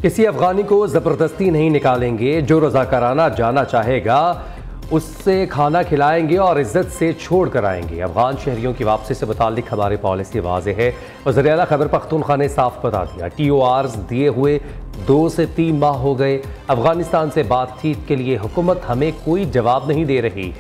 किसी अफगानी को ज़बरदस्ती नहीं निकालेंगे। जो रज़ाकाराना जाना चाहेगा उससे खाना खिलाएंगे और इज्जत से छोड़ कर आएंगे। अफगान शहरियों की वापसी से मुताल्लिक हमारी पॉलिसी वाज़ेह है। वज़ीर आला खैबर पख्तूनख्वा ने साफ बता दिया, TORs दिए हुए 2 से 3 माह हो गए। अफगानिस्तान से बातचीत के लिए हुकूमत हमें कोई जवाब नहीं दे रही।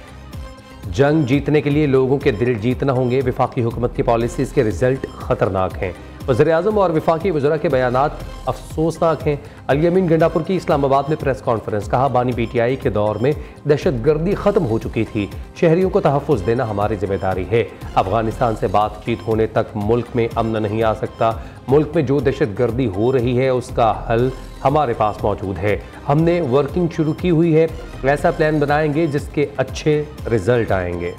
जंग जीतने के लिए लोगों के दिल जीतना होंगे। वफाकी हुकूमत की पॉलिसीज़ के रिजल्ट ख़तरनाक हैं। वज़ीर-ए-आज़म और वफाकी वज़रा के बयानात अफसोसनाक हैं। अली अमीन गंडापुर की इस्लामाबाद में प्रेस कॉन्फ्रेंस, कहा बानी PTI के दौर में दहशतगर्दी ख़त्म हो चुकी थी। शहरियों को तहफ़्फ़ुज़ देना हमारी जिम्मेदारी है। अफगानिस्तान से बातचीत होने तक मुल्क में अमन नहीं आ सकता। मुल्क में जो दहशतगर्दी हो रही है उसका हल हमारे पास मौजूद है। हमने वर्किंग शुरू की हुई है। ऐसा प्लान बनाएंगे जिसके अच्छे रिजल्ट आएंगे।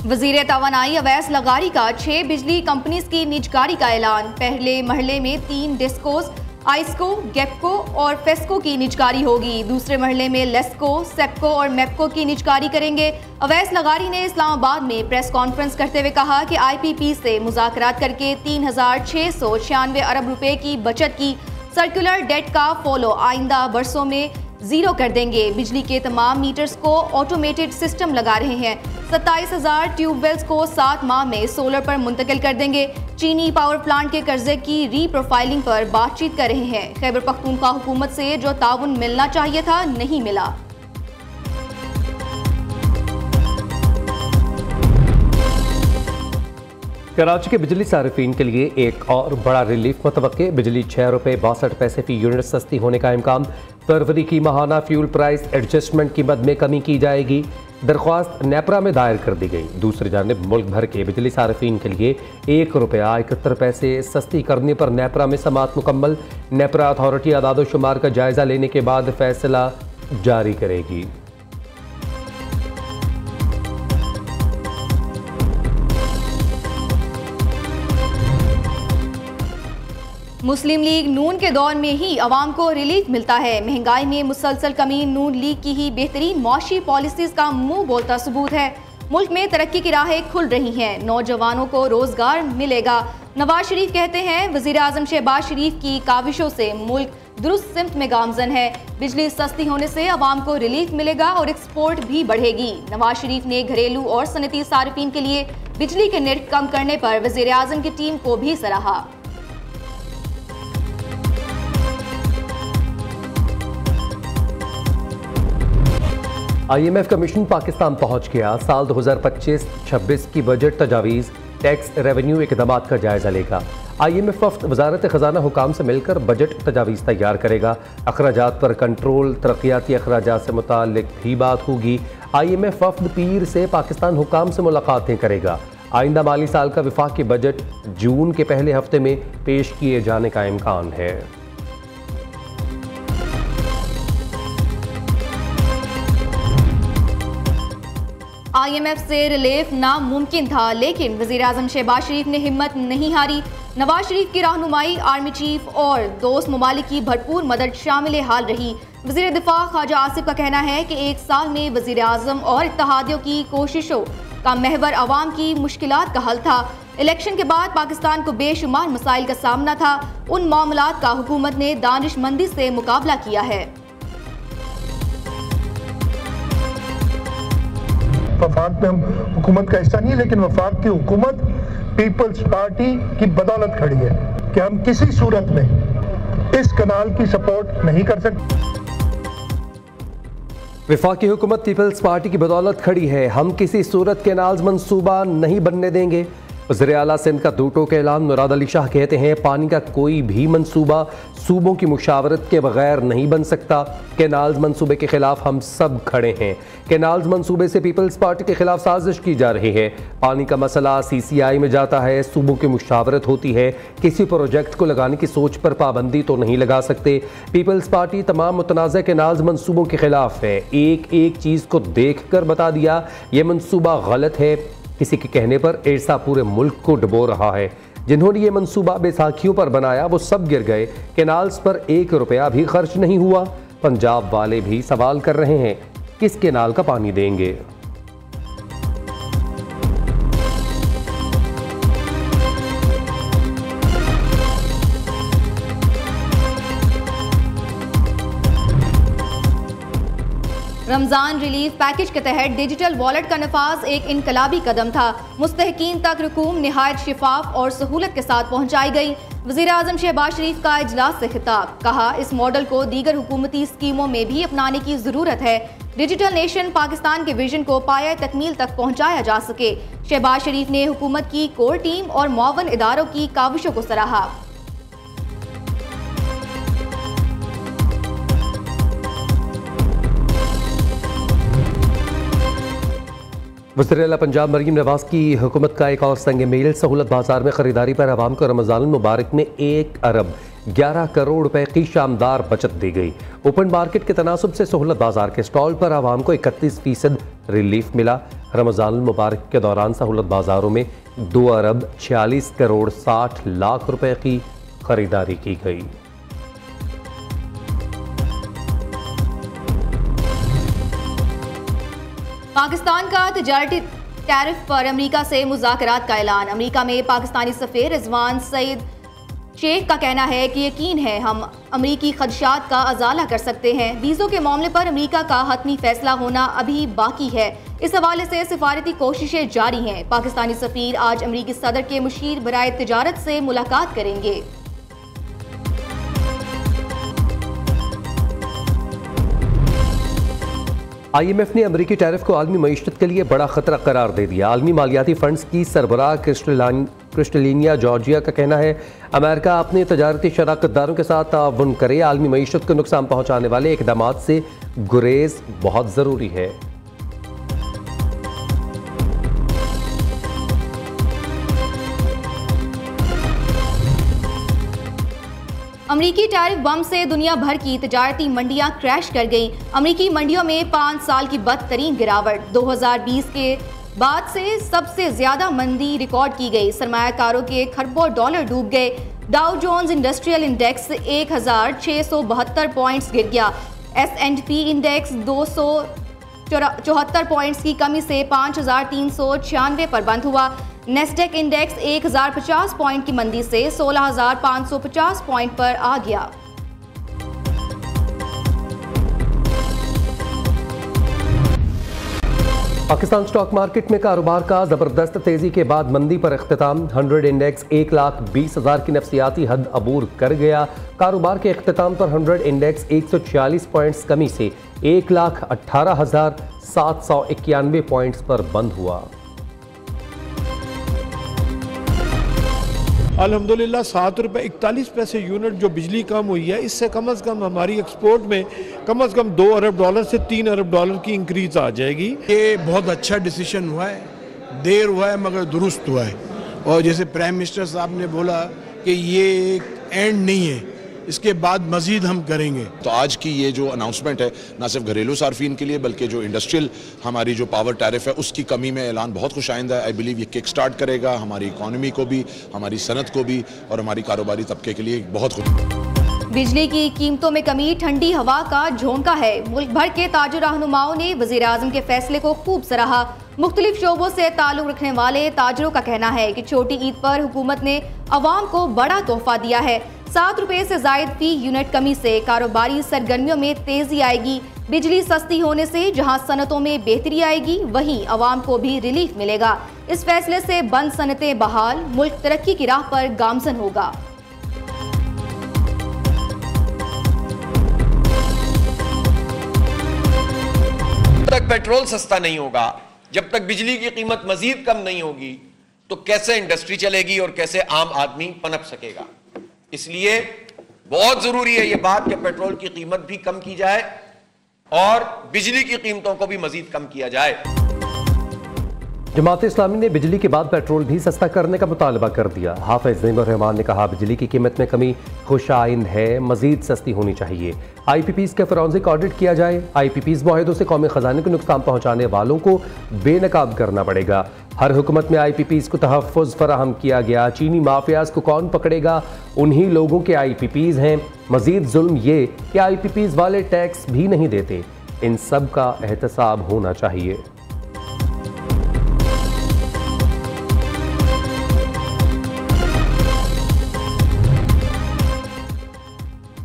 वज़ीर तवानाई अवैस लगारी का 6 बिजली कंपनीज की निजकारी का ऐलान। पहले मरहले में 3 डिस्कोस, आइस्को, गेपको और फेस्को की निजकारी होगी। दूसरे मरहले में लेस्को, सेप्को और मेप्को की निजकारी करेंगे। अवैस लगारी ने इस्लामाबाद में प्रेस कॉन्फ्रेंस करते हुए कहा कि IPP से मुज़ाकरात करके 3696 अरब रुपए की बचत की। सर्कुलर डेट का फॉलो आइंदा बरसों में जीरो कर देंगे। बिजली के तमाम मीटर्स को ऑटोमेटेड सिस्टम लगा रहे हैं। 27,000 ट्यूबवेल्स को 7 माह में सोलर पर मुंतकिल कर देंगे। चीनी पावर प्लांट के कर्जे की रीप्रोफाइलिंग पर बातचीत कर रहे हैं। खैबर पख्तूनख्वा हुकूमत से जो ताउन मिलना चाहिए था नहीं मिला। कराची के बिजली सारिफीन के लिए एक और बड़ा रिलीफ मुतवक्के। बिजली 6 रुपये 62 पैसे फी यूनिट सस्ती होने का इम्कान। फरवरी की माहाना फ्यूल प्राइस एडजस्टमेंट की मद में कमी की जाएगी। दरख्वास्त नेपरा में दायर कर दी गई। दूसरी जानिब मुल्क भर के बिजली सारिफीन के लिए 1 रुपया 71 पैसे सस्ती करने पर नेपरा में समाअत मुकम्मल। नेपरा अथॉरिटी आदाद शुमार का जायजा लेने के बाद फैसला जारी करेगी। मुस्लिम लीग नून के दौर में ही अवाम को रिलीफ मिलता है। महंगाई में मुसलसल कमी नून लीग की ही बेहतरीन मौशी पॉलिसीज का मुंह बोलता सबूत है। मुल्क में तरक्की की राहें खुल रही हैं। नौजवानों को रोजगार मिलेगा। नवाज शरीफ कहते हैं वजीर आजम शहबाज शरीफ की काविशों से मुल्क दुरुस्त सिमत में गामजन है। बिजली सस्ती होने से अवाम को रिलीफ मिलेगा और एक्सपोर्ट भी बढ़ेगी। नवाज शरीफ ने घरेलू और सनती सारिफीन के लिए बिजली के निर्ख कम करने पर वजीर आजम की टीम को भी सराहा। IMF का मिशन पाकिस्तान पहुंच गया। साल 2025-26 की बजट तजावीज़, टैक्स रेवेन्यू इक़दामात का जायजा लेगा। IMF वफ़द वज़ारत ख़ज़ाना हुकाम से मिलकर बजट तजावीज़ तैयार करेगा। अखराजात पर कंट्रोल, तरक्याती अखराजात से मुताल्लिक भी बात होगी। IMF वफ़द पीर से पाकिस्तान हुकाम से मुलाकातें करेगा। आइंदा माली साल का वफाकी बजट जून के पहले हफ्ते में पेश किए जाने का इम्कान है। IMF से रिलीफ नामुमकिन था, लेकिन वज़ीर आज़म शहबाज शरीफ ने हिम्मत नहीं हारी। नवाज शरीफ की रहनुमाई, आर्मी चीफ और दोस्त ममालिक की भरपूर मदद शामिल हाल रही। वज़ीर दिफा ख्वाजा आसिफ का कहना है कि 1 साल में वज़ीर आज़म और इत्तेहादियों की कोशिशों का महवर अवाम की मुश्किलात का हल था। इलेक्शन के बाद पाकिस्तान को बेशुमार मसाइल का सामना था। उन मामलात का हुकूमत ने दानिशमंदी से मुकाबला किया है। वफाक में हम हुकूमत का हिस्सा नहीं है, लेकिन वफाक की हुकूमत पीपल्स पार्टी की बदौलत खड़ी है कि हम किसी सूरत में इस कनाल की सपोर्ट नहीं कर सकते। वफाकी हुकूमत पीपल्स पार्टी की बदौलत खड़ी है, हम किसी सूरत के नाज मंसूबा नहीं बनने देंगे। वज़ीर आला सिंध का 2 टोक ऐलान। मुराद अली शाह कहते हैं पानी का कोई भी मंसूबा सूबों की मुशावरत के बगैर नहीं बन सकता। कैनाल्स मंसूबे के खिलाफ हम सब खड़े हैं। कैनाल्स मंसूबे से पीपल्स पार्टी के खिलाफ साजिश की जा रही है। पानी का मसला CCI में जाता है, सूबों की मुशावरत होती है। किसी प्रोजेक्ट को लगाने की सोच पर पाबंदी तो नहीं लगा सकते। पीपल्स पार्टी तमाम मुतनाज़ कैनाल्स मंसूबों के खिलाफ है। एक एक चीज़ को देख कर बता दिया ये मंसूबा गलत है। किसी के कहने पर ऐसा पूरे मुल्क को डुबो रहा है। जिन्होंने ये मंसूबा बैसाखियों पर बनाया वो सब गिर गए। कैनाल्स पर 1 रुपया भी खर्च नहीं हुआ। पंजाब वाले भी सवाल कर रहे हैं, किस कैनाल का पानी देंगे। रमजान रिलीफ पैकेज के तहत डिजिटल वॉलेट का नफाज एक इनकलाबी कदम था। मुस्तहकीन तक रकूम निहायत शिफाफ और सहूलत के साथ पहुंचाई गई। वज़ीर आज़म शहबाज शरीफ का इजलास से खिताब, कहा इस मॉडल को दीगर हुकूमती स्कीमों में भी अपनाने की जरूरत है। डिजिटल नेशन पाकिस्तान के विजन को पाया तकमील तक पहुंचाया जा सके। शहबाज शरीफ ने हुकूमत की कोर टीम और मुआवन इदारों की काविशों को सराहा। वज़ीर-ए-आला पंजाब मरीम नवाज की हुकूमत का एक और संग मेल, सहूलत बाजार में खरीदारी पर आवाम को रमज़ान मुबारक में 1 अरब 11 करोड़ रुपए की शानदार बचत दी गई। ओपन मार्केट के तनासुब से सहूलत बाजार के स्टॉल पर आवाम को 31% रिलीफ मिला। रमज़ान मुबारक के दौरान सहूलत बाजारों में 2 अरब 46 करोड़ 60 लाख रुपए की खरीदारी की गई। पाकिस्तान का तिजारती टैरिफ पर अमेरिका से मुज़ाकरात का ऐलान। अमेरिका में पाकिस्तानी सफ़ीर रिजवान सईद शेख का कहना है कि यकीन है हम अमेरिकी खदशात का अजाला कर सकते हैं। वीज़ों के मामले पर अमेरिका का हतमी फैसला होना अभी बाकी है। इस हवाले से सिफारती कोशिशें जारी हैं। पाकिस्तानी सफ़ीर आज अमेरिकी सदर के मुशीर बराए तिजारत से मुलाकात करेंगे। IMF ने अमरीकी टैरिफ को आलमी मईशत के लिए बड़ा खतरा करार दे दिया। आलमी मालियाती फंड्स की सरबराह क्रिस्टलिनिया जॉर्जिया का कहना है, अमेरिका अपने तजारती शराकतदारों के साथ ताउन करे। आलमी मईशत को नुकसान पहुंचाने वाले इकदाम से गुरेज बहुत ज़रूरी है। अमरीकी टैरिफ बम से दुनिया भर की तिजारती मंडियां क्रैश कर गईं। अमरीकी मंडियों में 5 साल की बदतरीन गिरावट। 2020 के बाद से सबसे ज्यादा मंदी रिकॉर्ड की गई। सरमायाकारों के खरबों डॉलर डूब गए। Dow Jones industrial index 1672 points गिर गया। S&P इंडेक्स 274 पॉइंट्स की कमी से 5396 पर बंद हुआ। नेस्डेक इंडेक्स 1050 पॉइंट की मंदी से 16550 पॉइंट पर आ गया। पाकिस्तान स्टॉक मार्केट में कारोबार का जबरदस्त तेजी के बाद मंदी पर इख्तिताम। 100 इंडेक्स 1,20,000 की नफसियाती हद अबूर कर गया। कारोबार के इख्तिताम पर 100 इंडेक्स 146 पॉइंट्स कमी से 1,18,791 पॉइंट्स पर बंद हुआ। अल्हम्दुलिल्लाह 7 रुपये 41 पैसे यूनिट जो बिजली कम हुई है, इससे कम से कम हमारी एक्सपोर्ट में कम से कम 2 अरब डॉलर से 3 अरब डॉलर की इंक्रीज आ जाएगी। ये बहुत अच्छा डिसीजन हुआ है, देर हुआ है मगर दुरुस्त हुआ है। और जैसे प्राइम मिनिस्टर साहब ने बोला कि ये एक एंड नहीं है, इसके बाद मजीद हम करेंगे। तो आज की ये जो अनाउंसमेंट है ना सिर्फ घरेलू सार्फिन के लिए बल्कि जो इंडस्ट्रियल हमारी जो पावर टैरिफ है उसकी कमी में ऐलान बहुत खुश आइंदा है। आई बिलीव ये किक स्टार्ट करेगा हमारी इकॉनमी को भी, हमारी सनत को भी और हमारी कारोबारी तबके के लिए बहुत खुश। बिजली की कीमतों में कमी ठंडी हवा का झोंका है। मुल्क भर के ताजर रहनुमाओं ने वज़ीर आज़म के फैसले को खूब सराहा। मुख्तलिफ शोबों से ताल्लुक रखने वाले ताजरों का कहना है कि छोटी ईद पर हुकूमत ने अवाम को बड़ा तोहफा दिया है। 7 रुपये से जायद फी यूनिट कमी से कारोबारी सरगर्मियों में तेजी आएगी। बिजली सस्ती होने से जहां सनतों में बेहतरी आएगी, वहीं अवाम को भी रिलीफ मिलेगा। इस फैसले से बंद सनतें बहाल, मुल्क तरक्की की राह पर गामजन होगा। जब तक पेट्रोल सस्ता नहीं होगा, जब तक बिजली की कीमत मजीद कम नहीं होगी, तो कैसे इंडस्ट्री चलेगी और कैसे आम आदमी पनप सकेगा। इसलिए बहुत जरूरी है यह बात कि पेट्रोल की कीमत भी कम की जाए और बिजली की कीमतों को भी मजीद कम किया जाए। जमात इस्लामी ने बिजली के बाद पेट्रोल भी सस्ता करने का मुतालबा कर दिया। हाफिज नईमुर रहमान ने कहा, बिजली की कीमत में कमी खुशाइंद है, मजीद सस्ती होनी चाहिए। IPPs का फोरेंसिक ऑडिट किया जाए। IPPs मुआहिदों से कौमी खजाने को नुकसान पहुंचाने वालों को बेनकाब करना पड़ेगा। हर हुकूमत में IPPs को तहफ़्फ़ुज़ फराहम किया गया। चीनी माफियाज को कौन पकड़ेगा? उन्हीं लोगों के IPPs हैं। मजीद जुल्म ये कि IPPs वाले टैक्स भी नहीं देते। इन सब का एहतसाब होना चाहिए।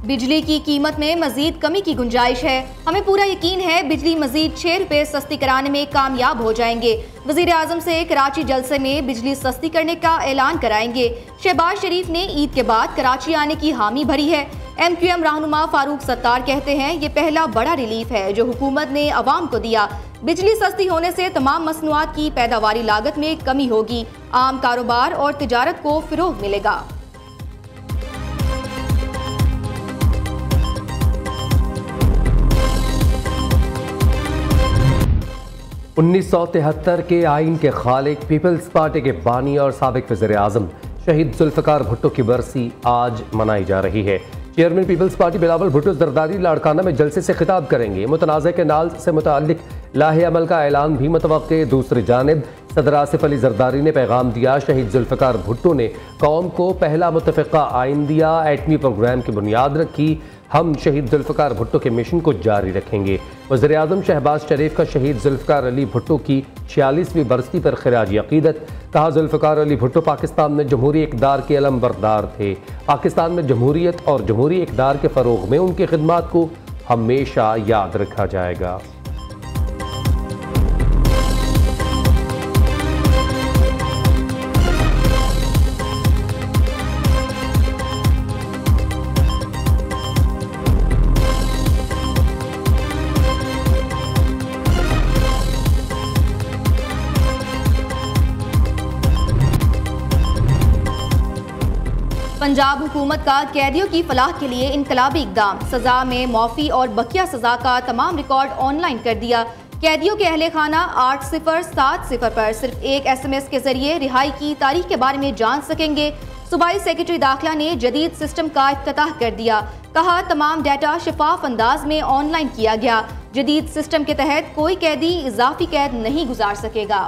बिजली की कीमत में मजीद कमी की गुंजाइश है। हमें पूरा यकीन है बिजली मजीद 6 रुपए सस्ती कराने में कामयाब हो जाएंगे। वजीर आजम से कराची जलसे में बिजली सस्ती करने का ऐलान कराएंगे। शहबाज शरीफ ने ईद के बाद कराची आने की हामी भरी है। MQM रहनुमा फारूक सत्तार कहते हैं, ये पहला बड़ा रिलीफ है जो हुकूमत ने अवाम को दिया। बिजली सस्ती होने से तमाम मसनूआत की पैदावारी लागत में कमी होगी। आम कारोबार और तिजारत को फिरोग मिलेगा। 1973 के आइन के खालिक, पीपल्स पार्टी के बानी और साबिक वज़ीर आज़म शहीद जुल्फ़िकार भुट्टो की बरसी आज मनाई जा रही है। चेयरमैन पीपल्स पार्टी बिलावल भुट्टो जरदारी लाड़काना में जलसे से खिताब करेंगे। मुतनाज़े के नाल से मुताल्लिक लाहे अमल का ऐलान भी मुतवक्के। दूसरी जानिब सदर आसिफ अली जरदारी ने पैगाम दिया, शहीद जुल्फ़िकार भुट्टो ने कौम को पहला मुतफ़िक़ा आइन दिया, एटमी प्रोग्राम की बुनियाद रखी। हम शहीद जुल्फ़िकार भुट्टो के मिशन को जारी रखेंगे। वज़ीर आज़म शहबाज शरीफ का शहीद जुल्फ़िकार अली भुट्टो की 46वीं बरसी पर खिराज अक़ीदत। कहा, जुल्फ़िकार अली भुट्टो पाकिस्तान में जमहूरी इक़दार के अलमबरदार थे। पाकिस्तान में जमहूरियत और जमहूरी इक़दार के फ़रोग़ में उनकी खिदमत को हमेशा याद रखा जाएगा। पंजाब हुकूमत का कैदियों की फलाह के लिए इनकलाबी इक़दाम। सजा में मौफ़ी और बकिया सजा का तमाम रिकॉर्ड ऑनलाइन कर दिया। कैदियों के अहले खाना 8070 पर सिर्फ एक SMS के जरिए रिहाई की तारीख के बारे में जान सकेंगे। सूबाई सेक्रेटरी दाखिला ने जदीद सिस्टम का इफ्तिताह कर दिया। कहा, तमाम डाटा शफाफ अंदाज में ऑनलाइन किया गया। जदीद सिस्टम के तहत कोई कैदी इजाफी कैद नहीं गुजार सकेगा।